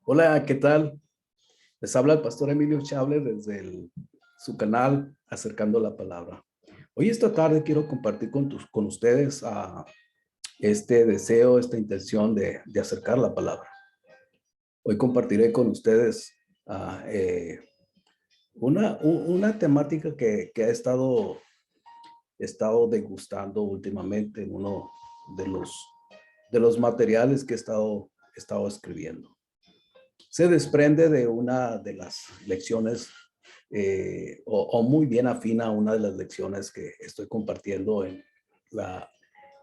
Hola, ¿qué tal? Les habla el pastor Emilio Chabler desde su canal Acercando la Palabra. Hoy esta tarde quiero compartir con ustedes este deseo, esta intención de acercar la palabra. Hoy compartiré con ustedes una temática que he estado degustando últimamente en uno de los materiales que he estado escribiendo. Se desprende de una de las lecciones o muy bien afina a una de las lecciones que estoy compartiendo la,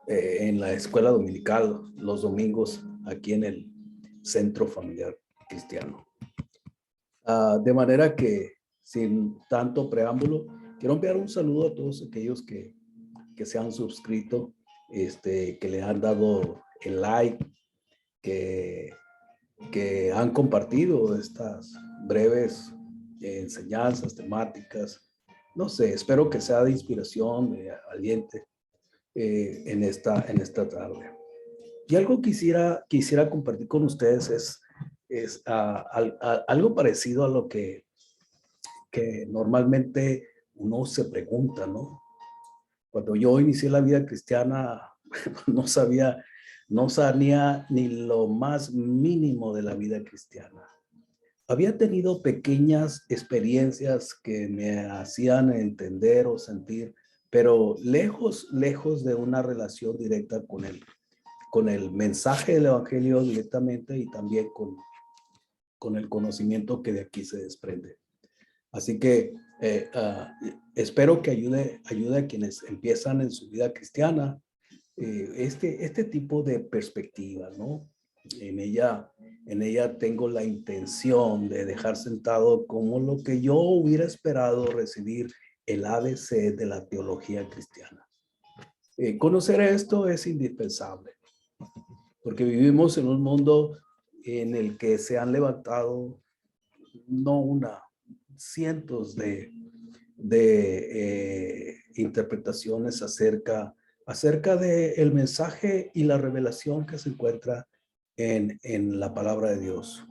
en la escuela dominical los domingos aquí en el Centro Familiar Cristiano. De manera que, sin tanto preámbulo, quiero enviar un saludo a todos aquellos que se han suscrito, que le han dado el like, que han compartido estas breves enseñanzas, temáticas. No sé, espero que sea de inspiración, de aliente en esta tarde. Y algo quisiera compartir con ustedes es algo parecido a lo que normalmente uno se pregunta, ¿no? Cuando yo inicié la vida cristiana, no sabía ni lo más mínimo de la vida cristiana. Había tenido pequeñas experiencias que me hacían entender o sentir, pero lejos de una relación directa con el mensaje del evangelio directamente y también con el conocimiento que de aquí se desprende. Así que espero que ayude a quienes empiezan en su vida cristiana este tipo de perspectiva, ¿no? En ella tengo la intención de dejar sentado como lo que yo hubiera esperado recibir el ABC de la teología cristiana. Conocer esto es indispensable, porque vivimos en un mundo en el que se han levantado no una, cientos de interpretaciones acerca de el mensaje y la revelación que se encuentra en la palabra de Dios.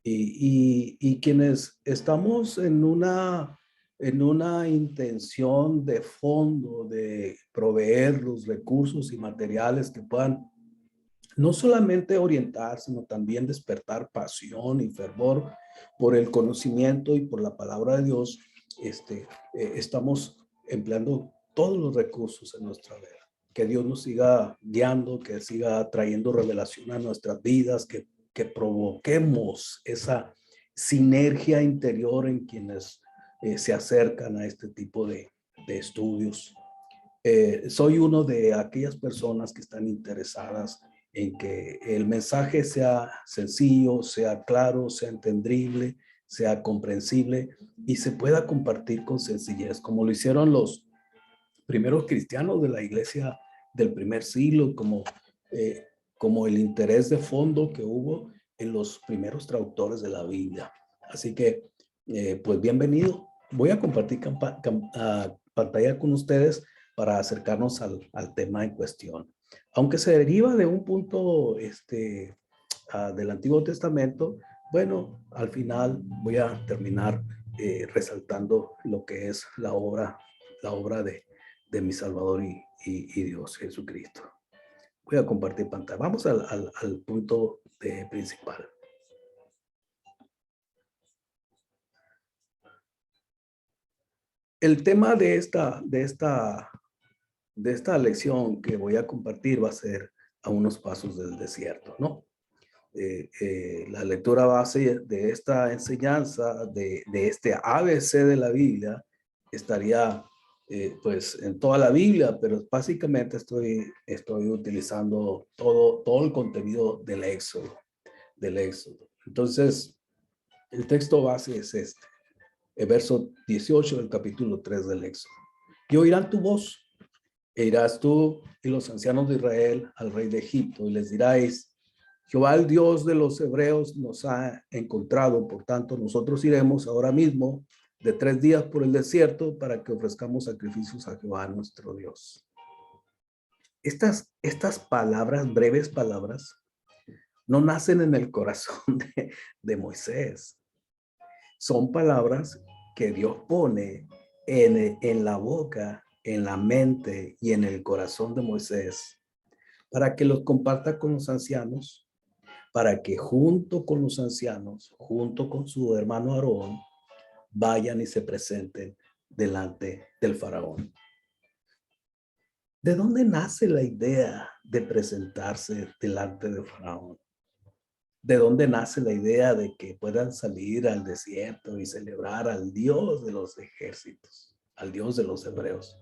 Y quienes estamos en una intención de fondo de proveer los recursos y materiales que puedan no solamente orientar, sino también despertar pasión y fervor por el conocimiento y por la palabra de Dios, estamos empleando todos los recursos en nuestra vida. Que Dios nos siga guiando, que siga trayendo revelación a nuestras vidas, que provoquemos esa sinergia interior en quienes se acercan a este tipo de estudios. Soy uno de aquellas personas que están interesadas en que el mensaje sea sencillo, sea claro, sea entendible, sea comprensible y se pueda compartir con sencillez, como lo hicieron los primeros cristianos de la iglesia del primer siglo, como el interés de fondo que hubo en los primeros traductores de la Biblia. Así que, pues bienvenido. Voy a compartir pantalla con ustedes para acercarnos al tema en cuestión. Aunque se deriva de un punto del Antiguo Testamento, bueno, al final voy a terminar resaltando lo que es la obra de mi Salvador y Dios Jesucristo. Voy a compartir pantalla. Vamos al punto principal. El tema de esta lección que voy a compartir va a ser a unos pasos del desierto, ¿no? La lectura base de esta enseñanza, de este ABC de la Biblia, estaría pues en toda la Biblia, pero básicamente estoy utilizando todo el contenido del Éxodo. Entonces, el texto base es el verso 18 del capítulo 3 del Éxodo. Y oirán tu voz, e irás tú y los ancianos de Israel al rey de Egipto, y les diráis: Jehová, el Dios de los hebreos, nos ha encontrado, por tanto nosotros iremos ahora mismo de 3 días por el desierto para que ofrezcamos sacrificios a Jehová nuestro Dios. Estas palabras, breves palabras, no nacen en el corazón de Moisés. Son palabras que Dios pone en la boca, en la mente y en el corazón de Moisés para que los comparta con los ancianos, para que junto con los ancianos, junto con su hermano Aarón, vayan y se presenten delante del faraón. ¿De dónde nace la idea de presentarse delante del faraón? ¿De dónde nace la idea de que puedan salir al desierto y celebrar al Dios de los ejércitos, al Dios de los hebreos?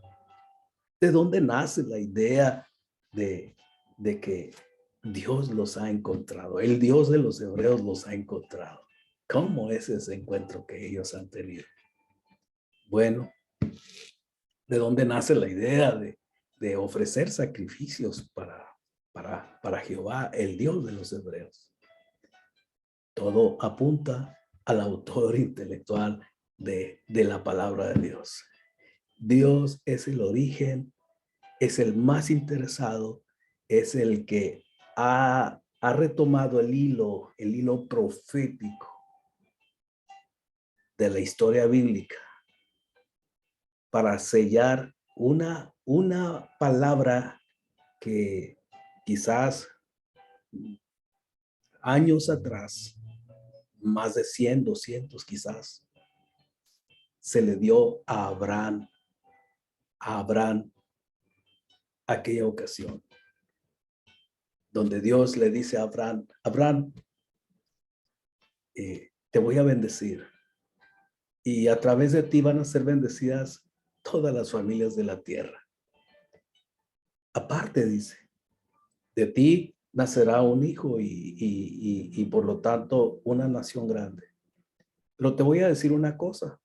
¿De dónde nace la idea de que Dios los ha encontrado? El Dios de los hebreos los ha encontrado. ¿Cómo es ese encuentro que ellos han tenido? Bueno, ¿de dónde nace la idea de ofrecer sacrificios para Jehová, el Dios de los hebreos? Todo apunta al autor intelectual de la palabra de Dios. Dios es el origen, es el más interesado, es el que ha retomado el hilo profético de la historia bíblica para sellar una palabra que quizás años atrás, más de 100, 200 quizás, se le dio a Abraham aquella ocasión, donde Dios le dice a Abraham, Abraham, te voy a bendecir y a través de ti van a ser bendecidas todas las familias de la tierra. Aparte, dice, de ti nacerá un hijo y por lo tanto una nación grande. Pero te voy a decir una cosa,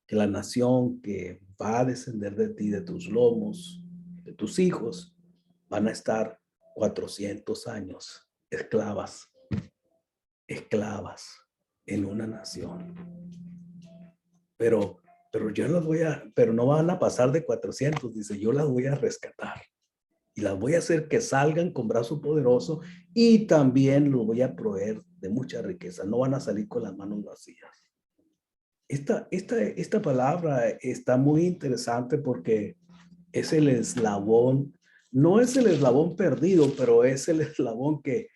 que la nación que va a descender de ti, de tus lomos, de tus hijos, van a estar 400 años esclavas en una nación. Pero yo las pero no van a pasar de 400, dice, yo las voy a rescatar y las voy a hacer que salgan con brazo poderoso y también los voy a proveer de mucha riqueza. No van a salir con las manos vacías. Esta palabra está muy interesante porque es el eslabón, no es el eslabón perdido, pero es el eslabón que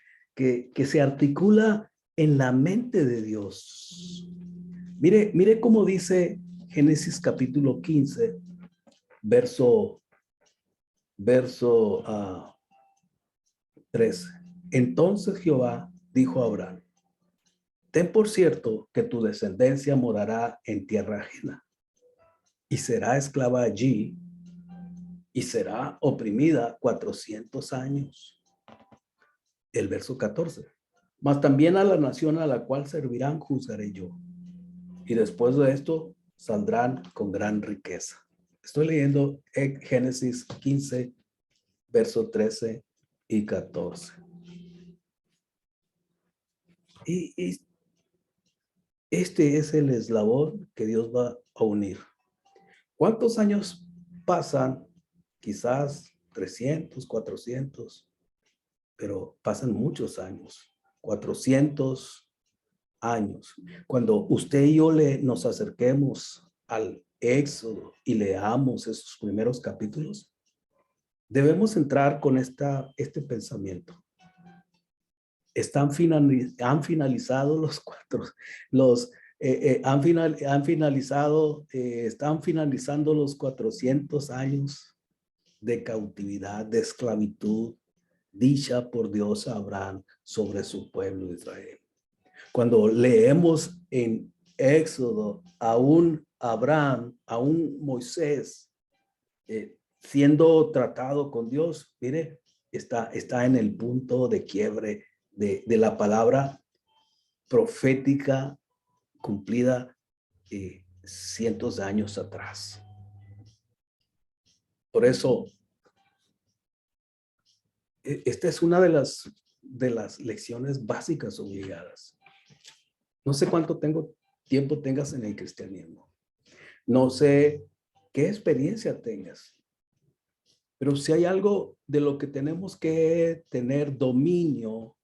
se articula en la mente de Dios. Mire cómo dice Génesis capítulo 15, verso 13. Entonces Jehová dijo a Abraham, ten por cierto que tu descendencia morará en tierra ajena y será esclava allí y será oprimida 400 años. El verso 14. Mas también a la nación a la cual servirán juzgaré yo. Y después de esto saldrán con gran riqueza. Estoy leyendo Génesis 15, verso 13 y 14. Y este es el eslabón que Dios va a unir. ¿Cuántos años pasan? Quizás 300, 400, pero pasan muchos años, 400 años. Cuando usted y yo nos acerquemos al Éxodo y leamos esos primeros capítulos, debemos entrar con este pensamiento. Han finalizado los están finalizando los 400 años de cautividad, de esclavitud, dicha por Dios a Abraham sobre su pueblo Israel. Cuando leemos en Éxodo a un Abraham, a un Moisés, siendo tratado con Dios, mire, está en el punto de quiebre de la palabra profética cumplida cientos de años atrás. Por eso, esta es una de las lecciones básicas obligadas. No sé cuánto tiempo tengas en el cristianismo. No sé qué experiencia tengas. Pero si hay algo de lo que tenemos que tener dominio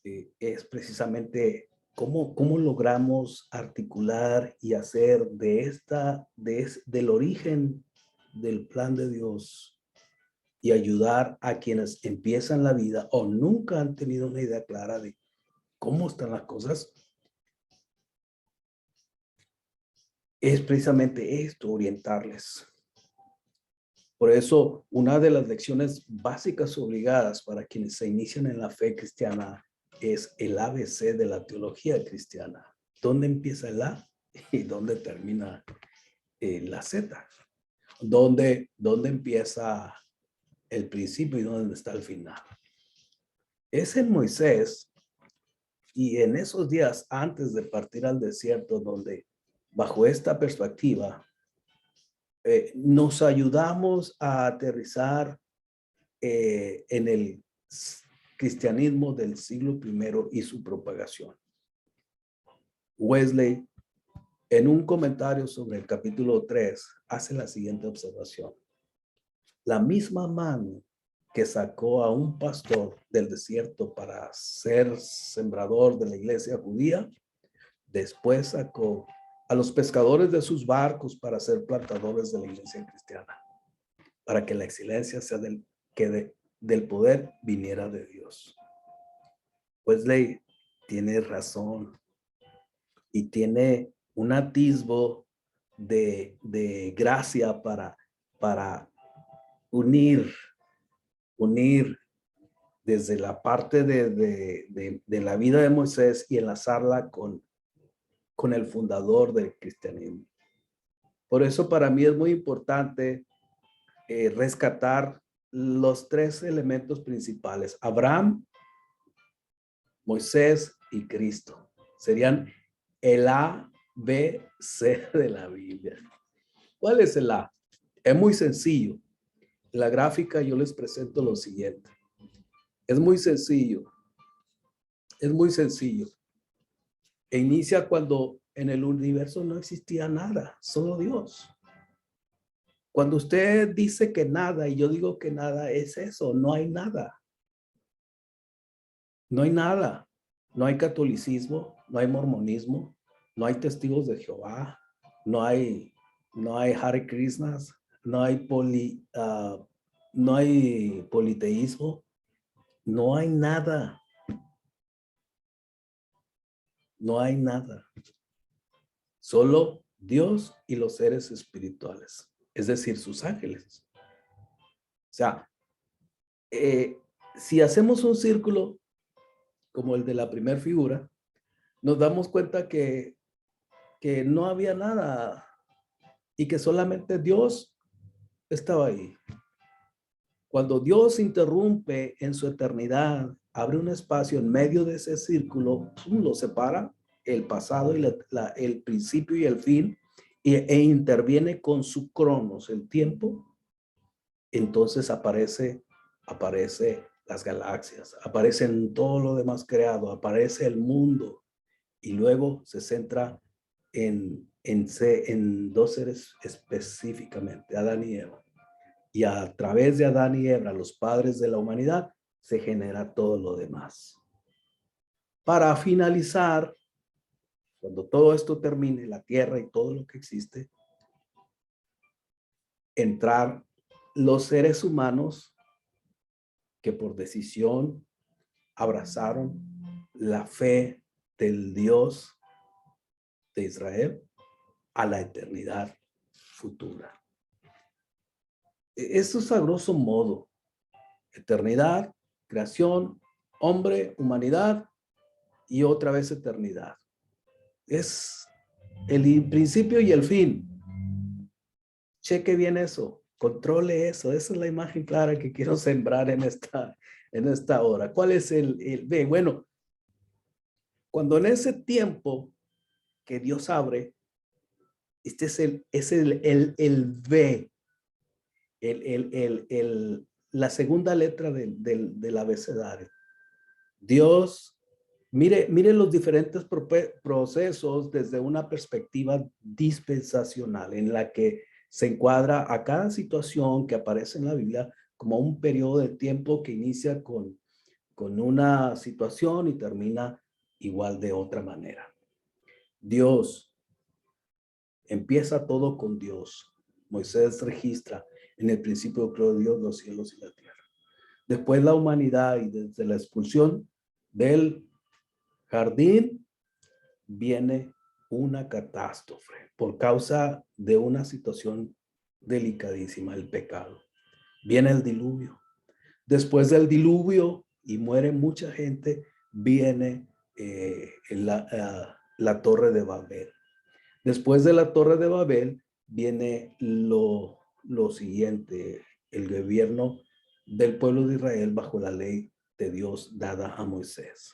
es precisamente cómo logramos articular y hacer del origen del plan de Dios y ayudar a quienes empiezan la vida o nunca han tenido una idea clara de cómo están las cosas. Es precisamente esto, orientarles. Por eso, una de las lecciones básicas obligadas para quienes se inician en la fe cristiana es el ABC de la teología cristiana. ¿Dónde empieza el A y dónde termina la Z? ¿Dónde empieza el principio y dónde está el final? Es en Moisés y en esos días antes de partir al desierto donde, bajo esta perspectiva, nos ayudamos a aterrizar en el cristianismo del siglo I y su propagación. Wesley, en un comentario sobre el capítulo 3, hace la siguiente observación. La misma mano que sacó a un pastor del desierto para ser sembrador de la iglesia judía, después sacó a los pescadores de sus barcos para ser plantadores de la iglesia cristiana, para que la excelencia sea del poder viniera de Dios. Wesley tiene razón y tiene un atisbo de gracia para unir desde la parte de la vida de Moisés y enlazarla con el fundador del cristianismo. Por eso para mí es muy importante rescatar los tres elementos principales: Abraham, Moisés y Cristo. Serían el A, B, C de la Biblia. ¿Cuál es el A? Es muy sencillo. En la gráfica yo les presento lo siguiente. Es muy sencillo. Es muy sencillo. E inicia cuando en el universo no existía nada, solo Dios. Cuando usted dice que nada y yo digo que nada, es eso, no hay nada. No hay nada. No hay catolicismo, no hay mormonismo, no hay testigos de Jehová, no hay Hare Krishnas, no hay politeísmo, no hay nada. No hay nada. Solo Dios y los seres espirituales, es decir, sus ángeles. O sea, si hacemos un círculo como el de la primera figura, nos damos cuenta que no había nada y que solamente Dios estaba ahí. Cuando Dios interrumpe en su eternidad, abre un espacio en medio de ese círculo, lo separa, el pasado y el principio y el fin, e interviene con su cronos, el tiempo. Entonces aparece las galaxias, aparecen todo lo demás creado, aparece el mundo y luego se centra en dos seres específicamente, Adán y Eva. Y a través de Adán y Eva, los padres de la humanidad, se genera todo lo demás. Para finalizar, cuando todo esto termine, la tierra y todo lo que existe, entrar los seres humanos que por decisión abrazaron la fe del Dios de Israel a la eternidad futura. Eso es a grosso modo. Eternidad, creación, hombre, humanidad y otra vez eternidad. Es el principio y el fin. Cheque bien eso, controle eso. Esa es la imagen clara que quiero sembrar en esta hora. ¿Cuál es el B? Bueno, cuando en ese tiempo que Dios abre, este es el B, la segunda letra del abecedario. Dios, mire los diferentes procesos desde una perspectiva dispensacional en la que se encuadra a cada situación que aparece en la Biblia como un periodo de tiempo que inicia con con una situación y termina igual de otra manera. Dios, empieza todo con Dios. Moisés registra: en el principio creó Dios los cielos y la tierra. Después la humanidad, y desde la expulsión del jardín viene una catástrofe por causa de una situación delicadísima, el pecado. Viene el diluvio. Después del diluvio, y muere mucha gente, viene la Torre de Babel. Después de la Torre de Babel viene lo siguiente: el gobierno del pueblo de Israel bajo la ley de Dios dada a Moisés.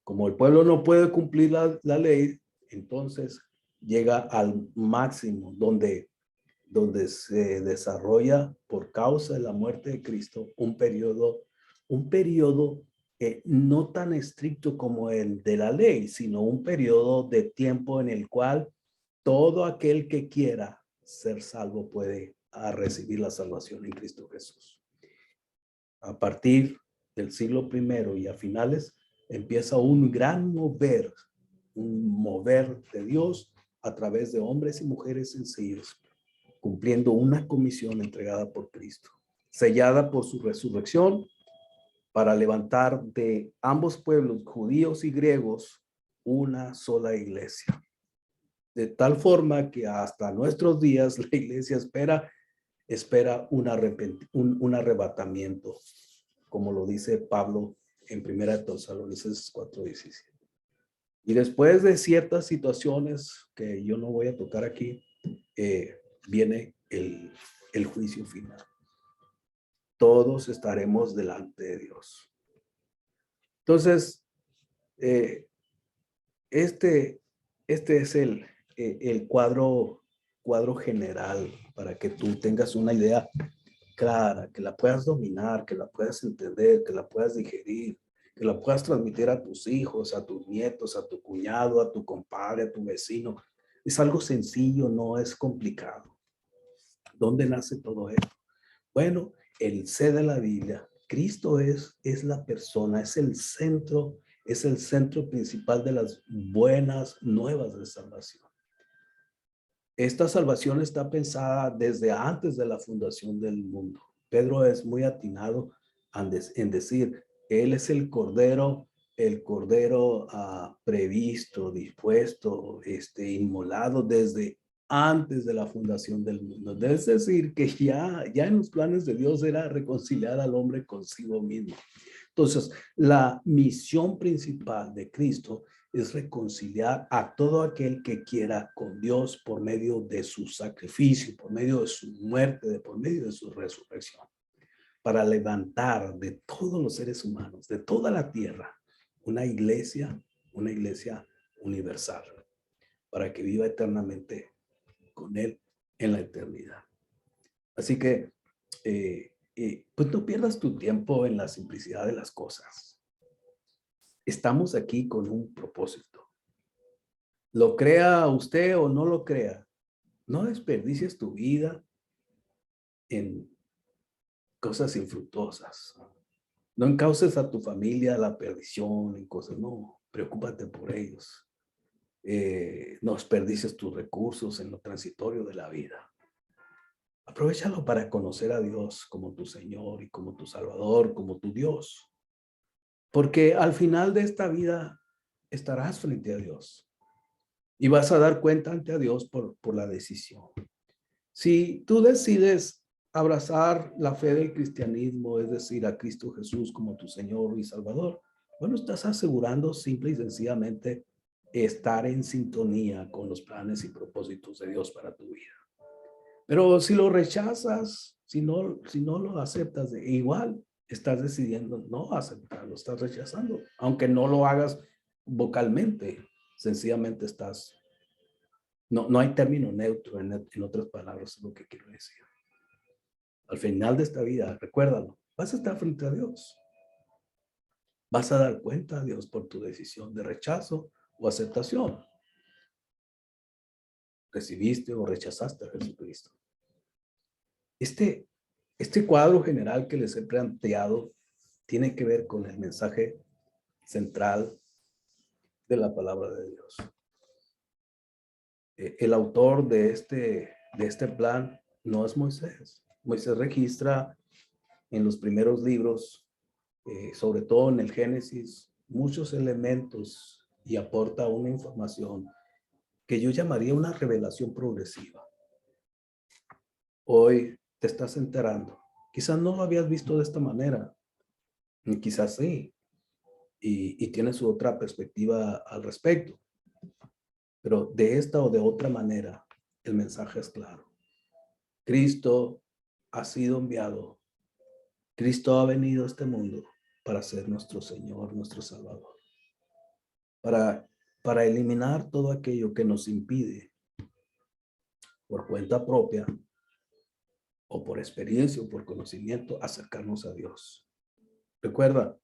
Como el pueblo no puede cumplir la ley, entonces llega al máximo donde se desarrolla, por causa de la muerte de Cristo, un periodo no tan estricto como el de la ley, sino un periodo de tiempo en el cual todo aquel que quiera ser salvo puede recibir la salvación en Cristo Jesús. A partir del siglo I y a finales empieza un gran mover de Dios a través de hombres y mujeres sencillos, cumpliendo una comisión entregada por Cristo, sellada por su resurrección, para levantar de ambos pueblos, judíos y griegos, una sola iglesia. De tal forma que hasta nuestros días la iglesia espera un arrebatamiento, como lo dice Pablo en 1 Tesalonicenses 4:17. Y después de ciertas situaciones que yo no voy a tocar aquí, viene el juicio final. Todos estaremos delante de Dios. Entonces, este es el cuadro general, para que tú tengas una idea clara, que la puedas dominar, que la puedas entender, que la puedas digerir, que la puedas transmitir a tus hijos, a tus nietos, a tu cuñado, a tu compadre, a tu vecino. Es algo sencillo, no es complicado. ¿Dónde nace todo esto? Bueno, el C de la Biblia, Cristo es la persona, es el centro principal de las buenas nuevas de salvación. Esta salvación está pensada desde antes de la fundación del mundo. Pedro es muy atinado en decir: Él es el cordero previsto, dispuesto, inmolado desde antes de la fundación del mundo. Es decir, que ya en los planes de Dios era reconciliar al hombre consigo mismo. Entonces, la misión principal de Cristo es reconciliar a todo aquel que quiera con Dios por medio de su sacrificio, por medio de su muerte, por medio de su resurrección, para levantar de todos los seres humanos, de toda la tierra, una iglesia universal, para que viva eternamente con Él en la eternidad. Así que, pues no pierdas tu tiempo en la simplicidad de las cosas. Estamos aquí con un propósito. Lo crea usted o no lo crea, no desperdicies tu vida en cosas infructuosas. No encauces a tu familia a la perdición en cosas, no, preocúpate por ellos. No desperdicies tus recursos en lo transitorio de la vida. Aprovechalo para conocer a Dios como tu Señor y como tu Salvador, como tu Dios. Porque al final de esta vida estarás frente a Dios y vas a dar cuenta ante a Dios por la decisión. Si tú decides abrazar la fe del cristianismo, es decir, a Cristo Jesús como tu Señor y Salvador, bueno, estás asegurando simple y sencillamente estar en sintonía con los planes y propósitos de Dios para tu vida. Pero si lo rechazas, si no lo aceptas, igual estás decidiendo no aceptarlo, estás rechazando, aunque no lo hagas vocalmente, sencillamente estás. No hay término neutro en otras palabras, es lo que quiero decir. Al final de esta vida, recuérdalo, vas a estar frente a Dios. Vas a dar cuenta a Dios por tu decisión de rechazo o aceptación. Recibiste o rechazaste a Jesucristo. Este cuadro general que les he planteado tiene que ver con el mensaje central de la palabra de Dios. El autor de este plan no es Moisés. Moisés registra en los primeros libros, sobre todo en el Génesis, muchos elementos y aporta una información que yo llamaría una revelación progresiva. Hoy te estás enterando. Quizás no lo habías visto de esta manera, y quizás sí, y tienes otra perspectiva al respecto. Pero de esta o de otra manera, el mensaje es claro. Cristo ha sido enviado. Cristo ha venido a este mundo para ser nuestro Señor, nuestro Salvador. Para eliminar todo aquello que nos impide, por cuenta propia, o por experiencia o por conocimiento, acercarnos a Dios. Recuerda,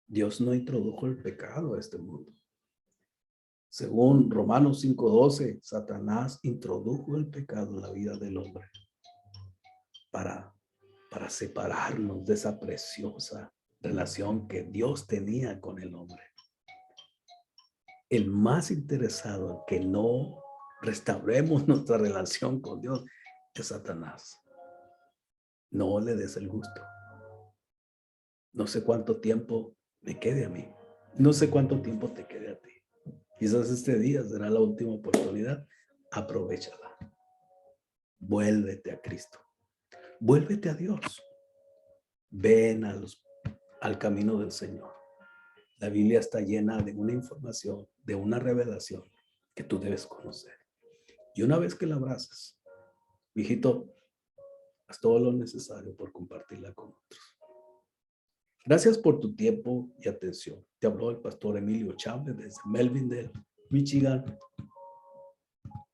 Dios no introdujo el pecado a este mundo. Según Romanos 5:12, Satanás introdujo el pecado en la vida del hombre para separarnos de esa preciosa relación que Dios tenía con el hombre. El más interesado en que no restauremos nuestra relación con Dios es Satanás. No le des el gusto. No sé cuánto tiempo me quede a mí. No sé cuánto tiempo te quede a ti. Quizás este día será la última oportunidad. Aprovéchala. Vuélvete a Cristo. Vuélvete a Dios. Ven al camino del Señor. La Biblia está llena de una información, de una revelación que tú debes conocer. Y una vez que la abrazas, hijito, haz todo lo necesario por compartirla con otros. Gracias por tu tiempo y atención. Te habló el pastor Emilio Chávez desde Melvindale, Michigan,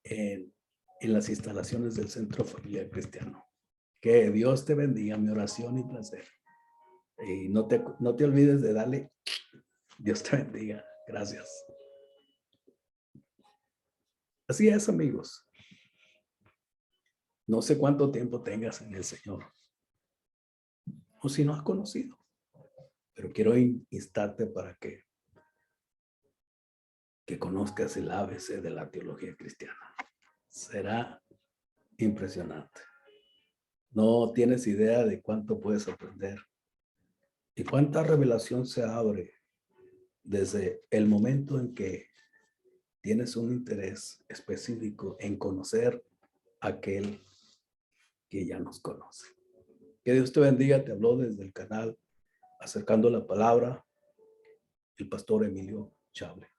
en las instalaciones del Centro Familiar Cristiano. Que Dios te bendiga, mi oración y placer. Y no te olvides de darle, Dios te bendiga. Gracias. Así es, amigos. No sé cuánto tiempo tengas en el Señor, o si no has conocido, pero quiero instarte para que conozcas el ABC de la teología cristiana. Será impresionante. No tienes idea de cuánto puedes aprender y cuánta revelación se abre desde el momento en que tienes un interés específico en conocer a aquel que ya nos conoce. Que Dios te bendiga. Te habló desde el canal Acercando la Palabra el pastor Emilio Chávez.